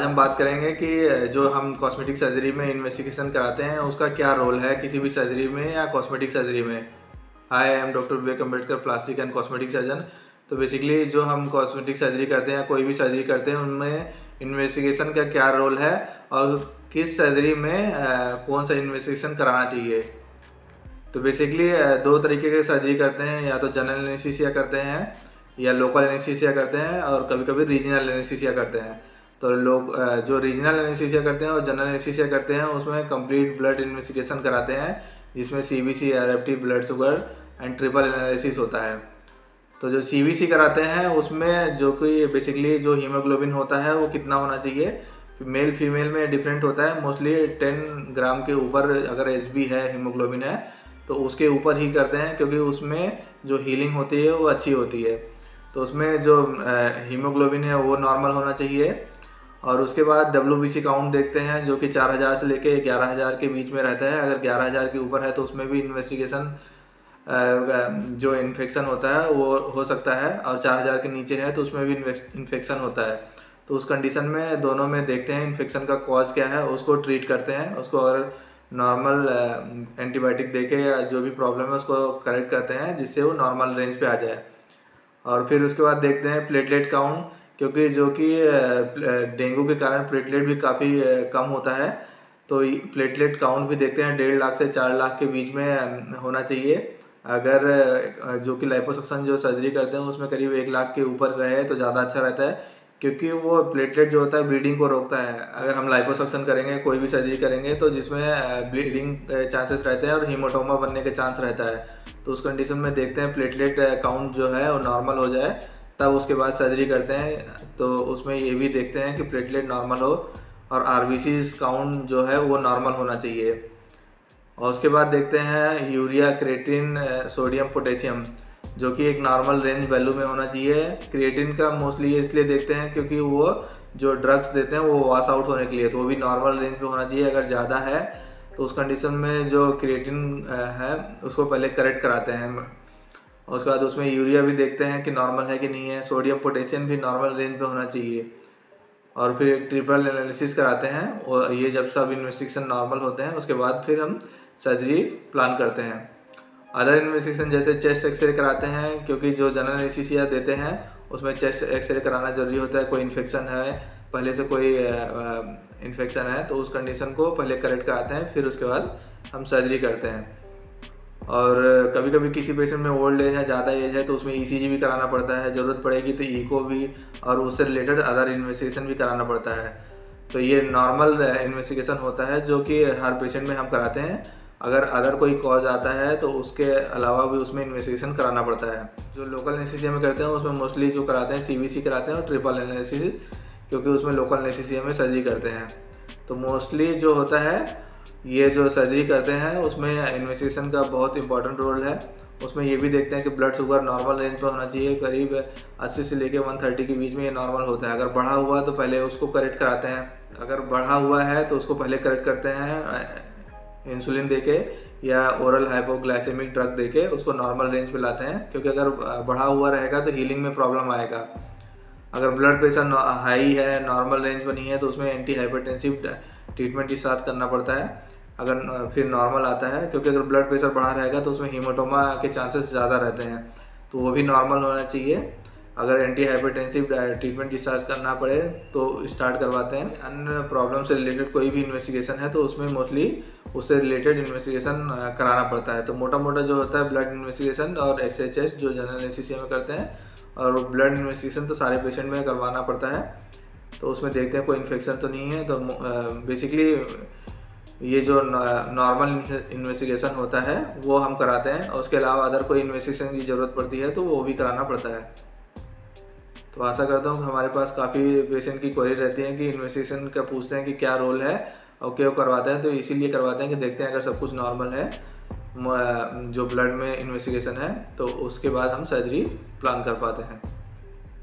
हम बात करेंगे कि जो हम कॉस्मेटिक सर्जरी में इन्वेस्टिगेशन कराते हैं उसका क्या रोल है किसी भी सर्जरी में या कॉस्मेटिक सर्जरी में। Hi, I am doctor Vivek Ambedkar, plastic and cosmetic surgeon. तो बेसिकली जो हम कॉस्मेटिक सर्जरी करते हैं या कोई भी सर्जरी करते हैं उनमें इन्वेस्टिगेशन का क्या रोल है और किस सर्जरी में कौन सा इन्वेस्टिगेशन कराना चाहिए। तो बेसिकली दो तरीके के सर्जरी करते हैं, या तो जनरल एनेस्थीसिया करते हैं या लोकल एनेस्थीसिया करते हैं और कभी कभी रीजनल एनेस्थीसिया करते हैं। तो लोग जो रीजनल एनेस्थीसिया करते हैं और जनरल एनेस्थीसिया करते हैं उसमें कंप्लीट ब्लड इन्वेस्टिगेशन कराते हैं, जिसमें CBC, RFT, blood sugar and triple analysis होता है। तो जो सीबीसी कराते हैं उसमें जो कि बेसिकली जो हीमोग्लोबिन होता है वो कितना होना चाहिए, मेल फीमेल में डिफरेंट होता है। मोस्टली 10 ग्राम के ऊपर अगर एचबी है, हीमोग्लोबिन है, तो उसके ऊपर ही करते हैं क्योंकि उसमें जो हीलिंग होती है वो अच्छी होती है। तो उसमें जो हीमोग्लोबिन है वो नॉर्मल होना चाहिए। और उसके बाद WBC काउंट देखते हैं जो कि 4000 से लेके 11000 के बीच में रहता है। अगर 11000 के ऊपर है तो उसमें भी इन्वेस्टिगेशन जो इन्फेक्शन होता है वो हो सकता है, और 4000 के नीचे है तो उसमें भी इन्फेक्शन होता है। तो उस कंडीशन में दोनों में देखते हैं इन्फेक्शन का कॉज क्या है, उसको ट्रीट करते हैं। उसको अगर नॉर्मल एंटीबायोटिक देके या जो भी प्रॉब्लम है उसको करेक्ट करते हैं जिससे वो नॉर्मल रेंज पे आ जाए। और फिर उसके बाद देखते हैं प्लेटलेट काउंट, क्योंकि जो कि डेंगू के कारण प्लेटलेट भी काफ़ी कम होता है। तो प्लेटलेट काउंट भी देखते हैं, 1.5 लाख से 4 लाख के बीच में होना चाहिए। अगर जो कि लाइपोसक्शन जो सर्जरी करते हैं उसमें करीब 1 लाख के ऊपर रहे तो ज़्यादा अच्छा रहता है, क्योंकि वो प्लेटलेट जो होता है ब्लीडिंग को रोकता है। अगर हम लाइपोसक्शन करेंगे, कोई भी सर्जरी करेंगे, तो जिसमें ब्लीडिंग चांसेस रहते हैं और हीमोटोमा बनने के चांस रहता है। तो उस कंडीशन में देखते हैं प्लेटलेट काउंट जो है वो नॉर्मल हो जाए, तब उसके बाद सर्जरी करते हैं। तो उसमें ये भी देखते हैं कि प्लेटलेट नॉर्मल हो और आरबीसीज काउंट जो है वो नॉर्मल होना चाहिए। और उसके बाद देखते हैं यूरिया, क्रिएटिन, सोडियम, पोटेशियम, जो कि एक नॉर्मल रेंज वैल्यू में होना चाहिए। क्रिएटिन का मोस्टली इसलिए देखते हैं क्योंकि वो जो ड्रग्स देते हैं वो वॉश आउट होने के लिए, तो वो भी नॉर्मल रेंज में होना चाहिए। अगर ज़्यादा है तो उस कंडीशन में जो क्रिएटिन है उसको पहले करेक्ट कराते हैं। और उसके बाद उसमें यूरिया भी देखते हैं कि नॉर्मल है कि नहीं है। सोडियम, पोटेशियम भी नॉर्मल रेंज में होना चाहिए। और फिर एक ट्रिपल एनालिसिस कराते हैं, और ये जब सब इन्वेस्टिगेशन नॉर्मल होते हैं उसके बाद फिर हम सर्जरी प्लान करते हैं। अदर इन्वेस्टिगेशन जैसे चेस्ट एक्सरे कराते हैं, क्योंकि जो जनरल एनेस्थीसिया देते हैं उसमें चेस्ट एक्सरे कराना जरूरी होता है। कोई इन्फेक्शन है, पहले से कोई इन्फेक्शन है तो उस कंडीशन को पहले करेक्ट कराते हैं, फिर उसके बाद हम सर्जरी करते हैं। और कभी कभी किसी पेशेंट में ओल्ड एज है, ज़्यादा एज है, तो उसमें ECG भी कराना पड़ता है। ज़रूरत पड़ेगी तो ईको भी, और उससे रिलेटेड अदर इन्वेस्टिगेशन भी कराना पड़ता है। तो ये नॉर्मल इन्वेस्टिगेशन होता है जो कि हर पेशेंट में हम कराते हैं। अगर अदर कोई कॉज आता है तो उसके अलावा भी उसमें इन्वेस्टिगेशन कराना पड़ता है। जो लोकल एनेस्थीसिया में करते हैं उसमें मोस्टली जो कराते हैं CBC कराते हैं और ट्रिपल एनालिसिस, क्योंकि उसमें लोकल एनेस्थीसिया में सर्जरी करते हैं। तो मोस्टली जो होता है ये जो सर्जरी करते हैं उसमें इन्वेस्टिगेशन का बहुत इंपॉर्टेंट रोल है। उसमें ये भी देखते हैं कि ब्लड शुगर नॉर्मल रेंज पे होना चाहिए, करीब 80 से लेके 130 के बीच में ये नॉर्मल होता है। अगर बढ़ा हुआ तो पहले उसको करेक्ट कराते हैं। अगर बढ़ा हुआ है तो उसको पहले करेक्ट करते हैं इंसुलिन देके या ओरल हाइपोग्लाइसेमिक ड्रग देके उसको नॉर्मल रेंज पे लाते हैं, क्योंकि अगर बढ़ा हुआ रहेगा तो हीलिंग में प्रॉब्लम आएगा। अगर ब्लड प्रेशर हाई है, नॉर्मल रेंज पर नहीं है, तो उसमें एंटी हाइपरटेंसिव ट्रीटमेंट स्टार्ट करना पड़ता है। अगर फिर नॉर्मल आता है, क्योंकि अगर ब्लड प्रेशर बढ़ा रहेगा तो उसमें हीमोटोमा के चांसेस ज़्यादा रहते हैं, तो वो भी नॉर्मल होना चाहिए। अगर एंटी हाइपरटेंसिव ट्रीटमेंट स्टार्ट करना पड़े तो स्टार्ट करवाते हैं। अन्य प्रॉब्लम से रिलेटेड कोई भी इन्वेस्टिगेशन है तो उसमें मोस्टली उससे रिलेटेड इन्वेस्टिगेशन कराना पड़ता है। तो मोटा मोटा जो होता है ब्लड इन्वेस्टिगेशन और XHS जो जनरल एनेस्थीसिया में करते हैं, और ब्लड इन्वेस्टिगेशन तो सारे पेशेंट में करवाना पड़ता है। तो उसमें देखते हैं कोई इन्फेक्शन तो नहीं है। तो बेसिकली ये जो नॉर्मल इन्वेस्टिगेशन होता है वो हम कराते हैं, और उसके अलावा अदर कोई इन्वेस्टिगेशन की ज़रूरत पड़ती है तो वो भी कराना पड़ता है। तो आशा करता हूँ कि हमारे पास काफ़ी पेशेंट की क्वेरी रहती है कि इन्वेस्टिगेशन का पूछते हैं कि क्या रोल है और क्यों करवाते हैं। तो इसीलिए करवाते हैं कि देखते हैं अगर सब कुछ नॉर्मल है, जो ब्लड में इन्वेस्टिगेशन है, तो उसके बाद हम सर्जरी प्लान कर पाते हैं।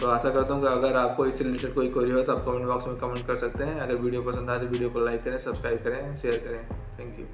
तो आशा करता हूँ कि अगर आपको इससे रिलेटेड कोई क्वेरी हो तो आप कमेंट बॉक्स में कमेंट कर सकते हैं। अगर वीडियो पसंद आए तो वीडियो को लाइक करें, सब्सक्राइब करें, शेयर करें। Thank you.